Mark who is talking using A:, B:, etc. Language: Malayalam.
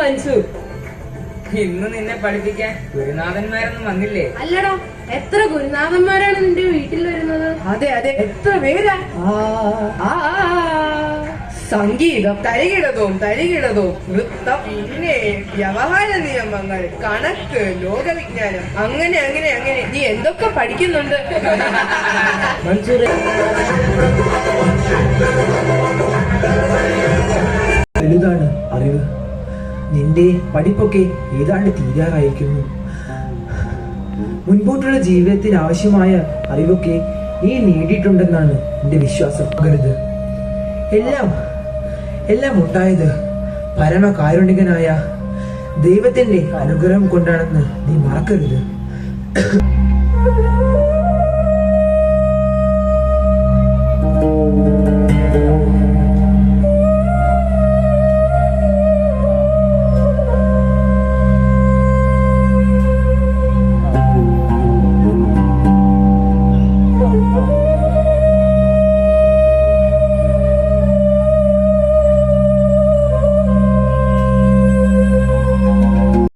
A: മൻസു, ഇന്ന് നിന്നെ പഠിപ്പിക്കാൻ ഗുരുനാഥന്മാരൊന്നും വന്നില്ലേ?
B: അല്ലടാ, എത്ര ഗുരുനാഥന്മാരാണ് നിന്റെ വീട്ടിൽ വരുന്നത്?
A: അതെ അതെ, എത്ര പേരാ! സംഗീതം, തരികിടതവും നൃത്തം, പിന്നെ വ്യവഹാര നിയമങ്ങൾ, കണക്ക്, ലോകവിജ്ഞാനം, അങ്ങനെ അങ്ങനെ അങ്ങനെ നീ എന്തൊക്കെ പഠിക്കുന്നുണ്ട്.
C: മൻസൂർ, വലുതാണ് അറിവ്. നിന്റെ പഠിപ്പൊക്കെ ഏതാണ്ട് തീരാറായിരിക്കുന്നു. മുൻപോട്ടുള്ള ജീവിതത്തിന് ആവശ്യമായ അറിവൊക്കെ നീ നേടിയിട്ടുണ്ടെന്നാണ് എന്റെ വിശ്വാസം. എല്ലാം ഉണ്ടായത് പരമകാരുണികനായ ദൈവത്തിന്റെ അനുഗ്രഹം കൊണ്ടാണെന്ന് നീ മറക്കരുത്.